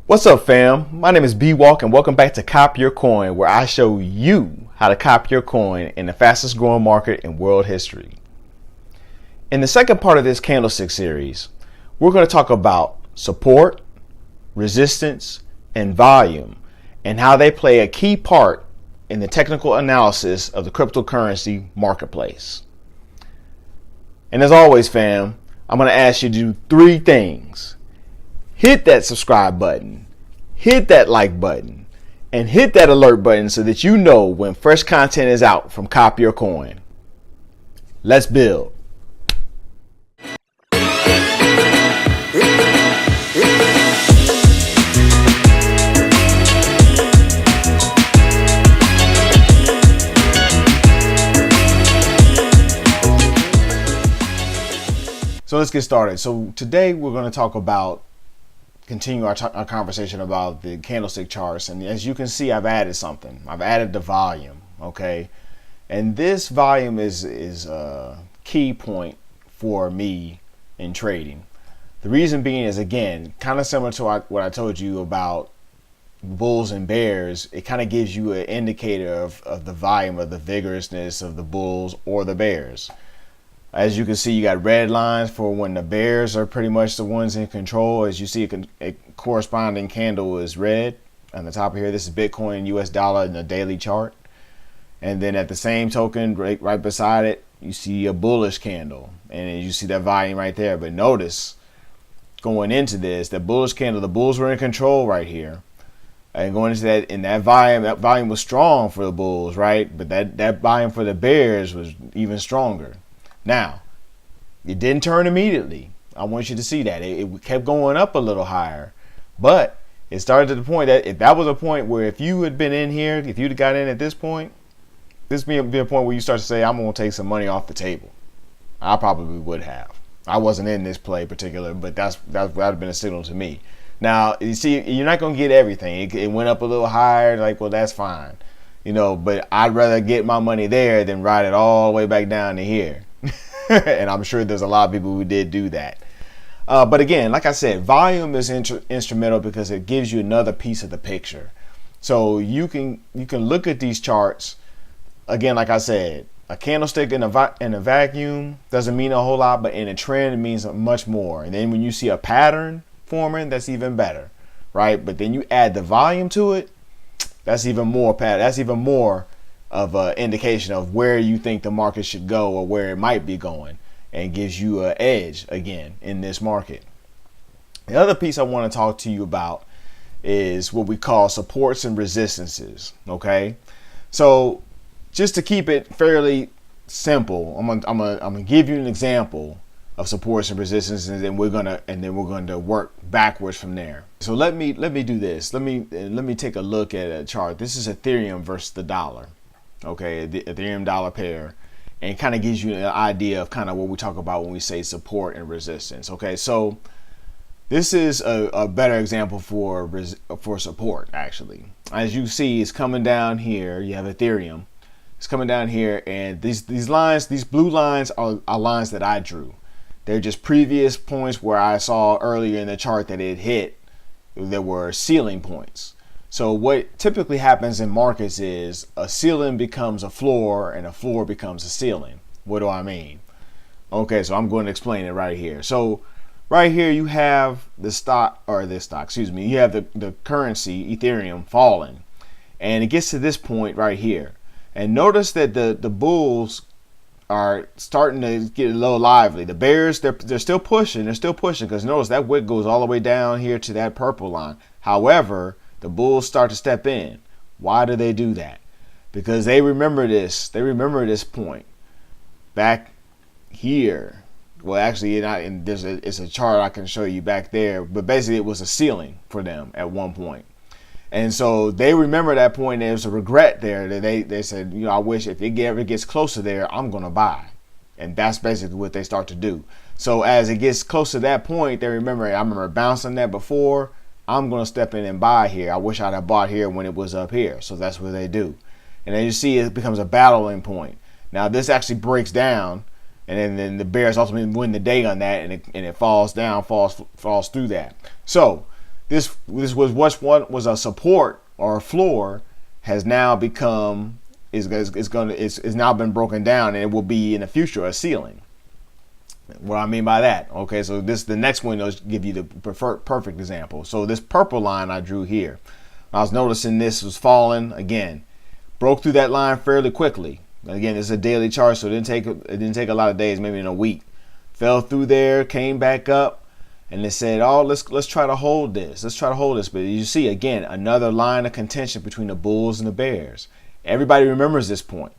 What's up, fam? My name is B-Walk and welcome back to Cop Your Coin, where I show you how to cop your coin in the fastest growing market in world history. In the second part of this candlestick series, we're going to talk about support, resistance, and volume, and how they play a key part in the technical analysis of the cryptocurrency marketplace. And as always, fam, I'm going to ask you to do three things. Hit that subscribe button, hit that like button, and hit that alert button so that you know when fresh content is out from Cop Your Coin. Let's build. So let's get started. So today we're going to talk about continue our conversation about the candlestick charts, and as you can see, I've added something. I've added the volume, okay, and this volume is a key point for me in trading. The reason being is, again, kind of similar to what I told you about bulls and bears. It kind of gives you an indicator of the volume, of the vigorousness of the bulls or the bears. As you can see, you got red lines for when the bears are pretty much the ones in control. As you see, a corresponding candle is red on the top of here. This is Bitcoin, US dollar in the daily chart. And then at the same token, right beside it, you see a bullish candle. And you see that volume right there. But notice, going into this, the bullish candle, the bulls were in control right here. And going into that, and that volume was strong for the bulls, right? But that volume for the bears was even stronger. Now, it didn't turn immediately. I want you to see that. It kept going up a little higher. But it started to the point that if that was a point where if you had been in here, if you'd got in at this point, this would be a point where you start to say, I'm going to take some money off the table. I probably would have. I wasn't in this play particular, but that would have been a signal to me. Now, you see, you're not going to get everything. It went up a little higher, like, well, that's fine. But I'd rather get my money there than ride it all the way back down to here. And I'm sure there's a lot of people who did do that. But again, like I said, volume is instrumental because it gives you another piece of the picture. So you can look at these charts. Again, like I said, a candlestick in a vacuum doesn't mean a whole lot, but in a trend it means much more. And then when you see a pattern forming, that's even better, right? But then you add the volume to it, that's even more pattern. That's even more of an indication of where you think the market should go or where it might be going, and gives you an edge again in this market. The other piece I want to talk to you about is what we call supports and resistances. Okay, so just to keep it fairly simple, I'm gonna give you an example of supports and resistances, and then we're gonna work backwards from there. So let me do this. Let me take a look at a chart. This is Ethereum versus the dollar. Okay, the Ethereum dollar pair, and kind of gives you an idea of kind of what we talk about when we say support and resistance. Okay, so this is a better example for support. Actually, as you see, it's coming down here. You have Ethereum. It's coming down here, and these lines, these blue lines are lines that I drew. They're just previous points where I saw earlier in the chart that it hit. There were ceiling points. So what typically happens in markets is a ceiling becomes a floor and a floor becomes a ceiling. What do I mean? Okay, so I'm going to explain it right here. So right here you have you have the currency Ethereum falling, and it gets to this point right here. And notice that the bulls are starting to get a little lively. The bears, they're still pushing. They're still pushing because notice that wick goes all the way down here to that purple line. However, the bulls start to step in. Why do they do that? Because they remember this. They remember this point back here. Well, actually, it's a chart I can show you back there. But basically, it was a ceiling for them at one point. And so they remember that point. There's a regret there that they said, I wish if it ever gets closer there, I'm going to buy. And that's basically what they start to do. So as it gets close to that point, they remember, I remember bouncing that before. I'm going to step in and buy here. I wish I'd have bought here when it was up here. So that's what they do. And then you see it becomes a battling point. Now this actually breaks down, and then the bears ultimately win the day on that, and it falls down, falls through that. So this was what was a support or a floor has now become is now been broken down, and it will be in the future a ceiling. What I mean by that, okay, so the next one will give you the perfect example. So this purple line I drew here, I was noticing this was falling again, broke through that line fairly quickly. Again, this is a daily chart, so it didn't take a lot of days, maybe in a week. Fell through there, came back up, and they said, "Oh, let's try to hold this. Let's try to hold this." But you see again another line of contention between the bulls and the bears. Everybody remembers this point.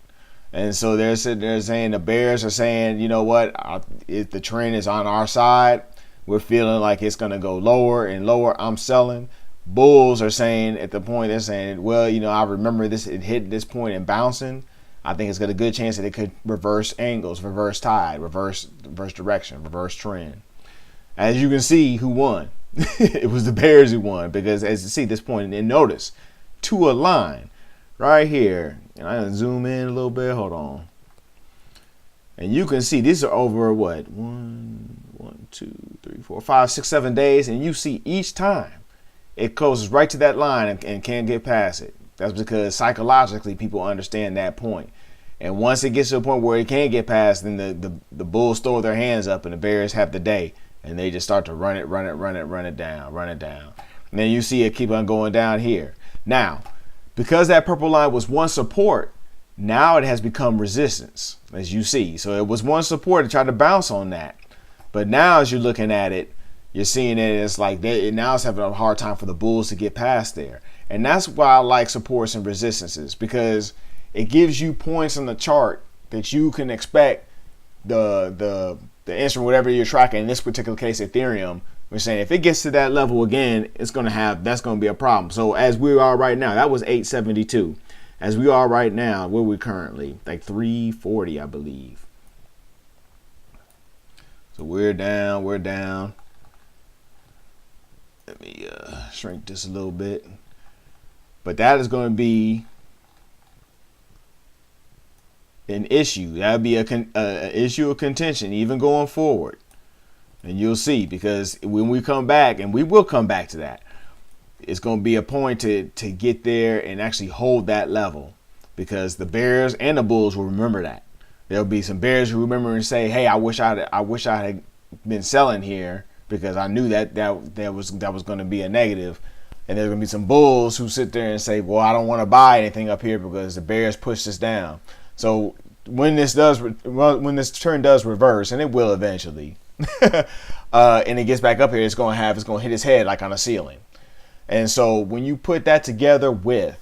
And so they're saying the bears are saying, you know what, if the trend is on our side, we're feeling like it's going to go lower and lower. I'm selling. Bulls are saying at the point, they're saying, well, you know, I remember this, it hit this point and bouncing. I think it's got a good chance that it could reverse angles, reverse tide, reverse direction, reverse trend. As you can see, who won? It was the bears who won, because as you see this point, and notice to a line right here, and I can zoom in a little bit. Hold on, and you can see these are over what 1, 2, 3, 4, 5, 6, 7 days, and you see each time it closes right to that line and can't get past it. That's because psychologically people understand that point. And once it gets to a point where it can't get past, then the bulls throw their hands up and the bears have the day, and they just start to run it down. And then you see it keep on going down here. Now, because that purple line was one support, now it has become resistance, as you see. So it was one support to try to bounce on that. But now as you're looking at it, you're seeing it as like now it's having a hard time for the bulls to get past there. And that's why I like supports and resistances, because it gives you points on the chart that you can expect the instrument, whatever you're tracking, in this particular case Ethereum, we're saying if it gets to that level again, that's going to be a problem. So as we are right now, that was 872. As we are right now, where we currently, like 340, I believe. So we're down. Let me shrink this a little bit. But that is going to be an issue. That would be an issue of contention, even going forward. And you'll see, because when we come back, and we will come back to that, it's going to be a point to get there and actually hold that level, because the bears and the bulls will remember that. There'll be some bears who remember and say, "Hey, I wish I had been selling here, because I knew that was going to be a negative." And there's going to be some bulls who sit there and say, "Well, I don't want to buy anything up here because the bears pushed us down." So when this turn does reverse, and it will eventually, and it gets back up here, it's going to hit its head like on a ceiling. And so when you put that together with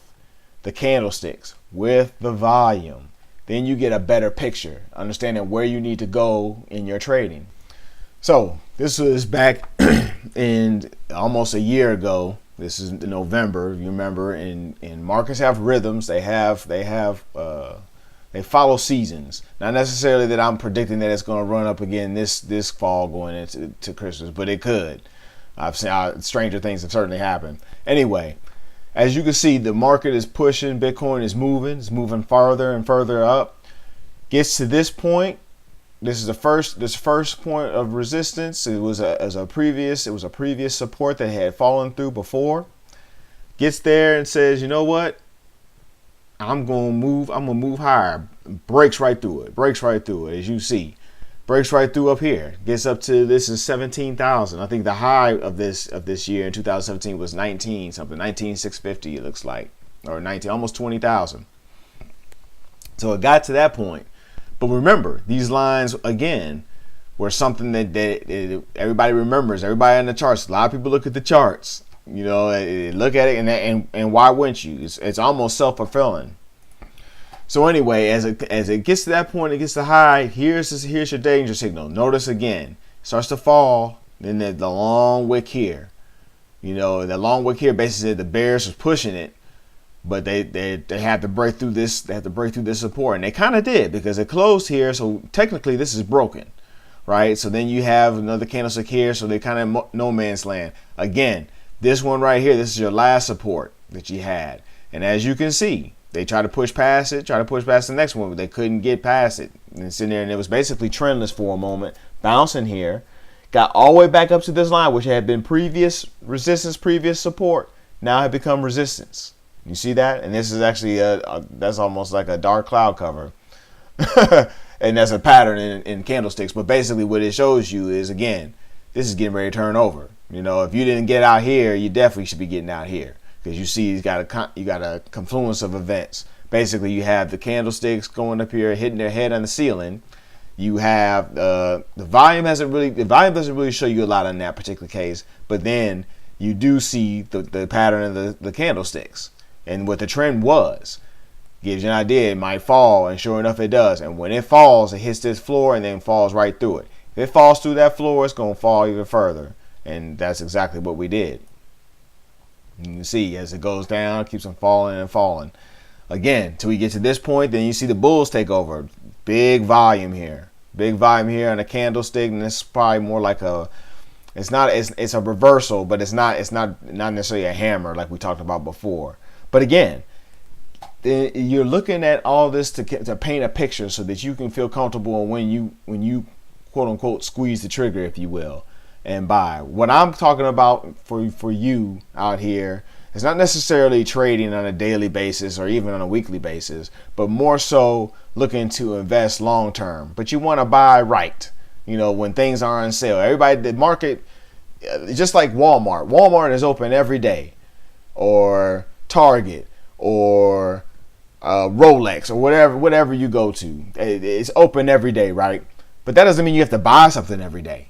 the candlesticks, with the volume, then you get a better picture, understanding where you need to go in your trading. So this was back in almost a year ago. This is November, you remember, and markets have rhythms. They follow seasons. Not necessarily that I'm predicting that it's going to run up again this fall going into Christmas, but it could. I've seen stranger things have certainly happened. Anyway, as you can see, the market is pushing. Bitcoin is moving. It's moving farther and further up. Gets to this point. This is the first point of resistance. It was a previous support that had fallen through before. Gets there and says, "You know what? I'm gonna move higher." Breaks right through it, as you see. Breaks right through up here. Gets up to, this is 17,000. I think the high of this year in 2017 was 19,650 it looks like, or 19, almost 20,000. So it got to that point. But remember, these lines again were something that everybody remembers. Everybody on the charts. A lot of people look at the charts. You know, look at it, and why wouldn't you? It's almost self-fulfilling. So anyway, as it gets to that point, it gets to high. Here's your danger signal. Notice again, it starts to fall. Then the long wick here. You know, the long wick here basically said the bears was pushing it, but they had to break through this. They had to break through this support, and they kind of did, because it closed here. So technically, this is broken, right? So then you have another candlestick here. So they kind of no man's land again. This one right here, this is your last support that you had. And as you can see, they tried to push past the next one, but they couldn't get past it. And it's in there, and it was basically trendless for a moment, bouncing here, got all the way back up to this line, which had been previous resistance, previous support, now have become resistance. You see that? And this is actually that's almost like a dark cloud cover. And that's a pattern in candlesticks. But basically what it shows you is, again, this is getting ready to turn over. You know, if you didn't get out here, you definitely should be getting out here, because you see you got a confluence of events. Basically, you have the candlesticks going up here, hitting their head on the ceiling. You have the volume doesn't really show you a lot in that particular case, but then you do see the pattern of the candlesticks and what the trend was. Gives you an idea. It might fall, and sure enough it does. And when it falls, it hits this floor and then falls right through it. If it falls through that floor, it's going to fall even further, and that's exactly what we did. You can see as it goes down, it keeps on falling and falling. Again, till we get to this point, then you see the bulls take over. Big volume here on a candlestick, and it's probably more like it's a reversal, but it's not necessarily a hammer like we talked about before. But again, you're looking at all this to paint a picture so that you can feel comfortable when you quote unquote squeeze the trigger, if you will, and buy. What I'm talking about for you out here is not necessarily trading on a daily basis or even on a weekly basis, but more so looking to invest long term. But you want to buy right, you know, when things are on sale. The market, just like Walmart. Walmart is open every day, or Target, or Rolex, or whatever you go to. It's open every day, right? But that doesn't mean you have to buy something every day.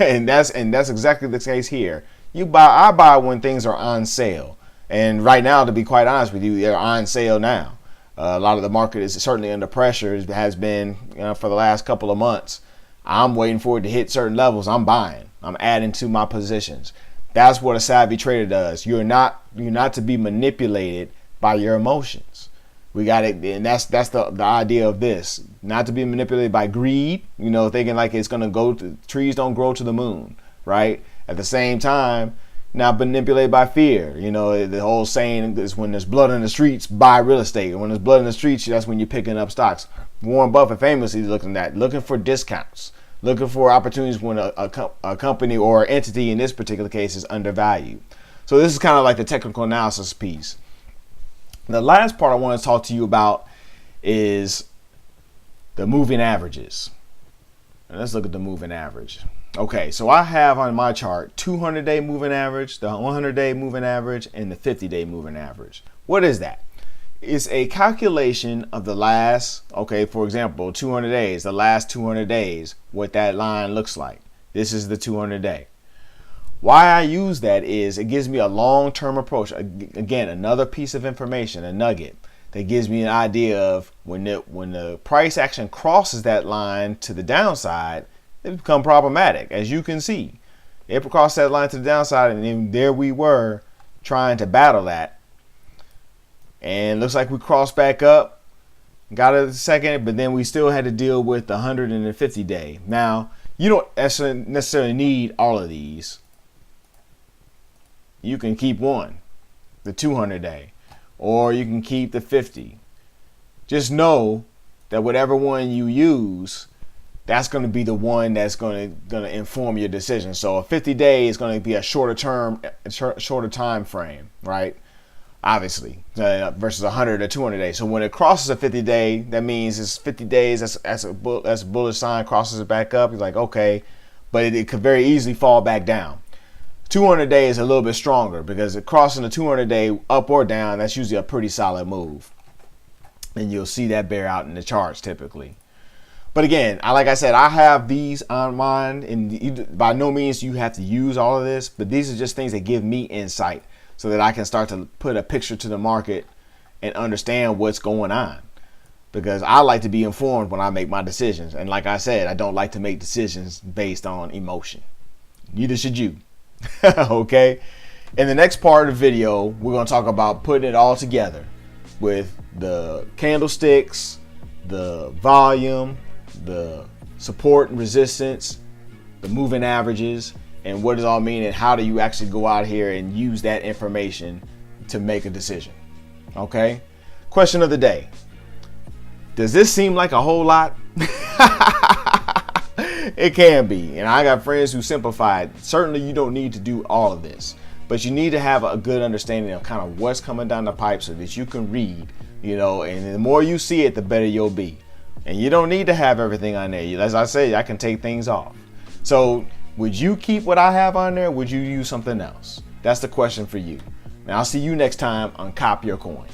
and that's exactly the case here. I buy when things are on sale. And right now, to be quite honest with you, they're on sale now. A lot of the market is certainly under pressure. It has been, for the last couple of months. I'm waiting for it to hit certain levels. I'm buying. I'm adding to my positions. That's what a savvy trader does. You're not to be manipulated by your emotions. We got it, and that's the idea of this. Not to be manipulated by greed, thinking like it's gonna trees don't grow to the moon, right? At the same time, not manipulated by fear. The whole saying is, when there's blood in the streets, buy real estate. And when there's blood in the streets, that's when you're picking up stocks. Warren Buffett famously looking for discounts, looking for opportunities when a company or entity in this particular case is undervalued. So this is kind of like the technical analysis piece. The last part I want to talk to you about is the moving averages. And let's look at the moving average. Okay, so I have on my chart 200-day moving average, the 100-day moving average, and the 50-day moving average. What is that? It's a calculation of the last, for example, 200 days, the last 200 days, what that line looks like. This is the 200-day. Why I use that is it gives me a long-term approach. Again, another piece of information, a nugget that gives me an idea of when the price action crosses that line to the downside, it becomes problematic. As you can see, it crossed that line to the downside, and then there we were trying to battle that. And looks like we crossed back up, got it a second, but then we still had to deal with the 150-day. Now, you don't necessarily need all of these. You can keep one, the 200-day, or you can keep the 50. Just know that whatever one you use, that's going to be the one that's going to inform your decision. So a 50-day is going to be a shorter time frame, right? Obviously, versus 100 or 200 days. So when it crosses a 50-day, that means it's 50 days. That's a bullish sign. Crosses it back up. You're like, okay, but it could very easily fall back down. 200-day is a little bit stronger, because it crossing the 200-day up or down, that's usually a pretty solid move, and you'll see that bear out in the charts typically. But again, like I said, I have these on mine, and by no means you have to use all of this, but these are just things that give me insight so that I can start to put a picture to the market and understand what's going on, because I like to be informed when I make my decisions. And like I said, I don't like to make decisions based on emotion. Neither should you. Okay, in the next part of the video, we're going to talk about putting it all together with the candlesticks, the volume, the support and resistance, the moving averages, and what does it all mean, and how do you actually go out here and use that information to make a decision. Okay, question of the day: does this seem like a whole lot? It can be. And I got friends who simplify it. Certainly you don't need to do all of this, but you need to have a good understanding of kind of what's coming down the pipe so that you can read, and the more you see it, the better you'll be. And you don't need to have everything on there. As I say, I can take things off. So would you keep what I have on there? Would you use something else? That's the question for you. Now I'll see you next time on Cop Your Coin.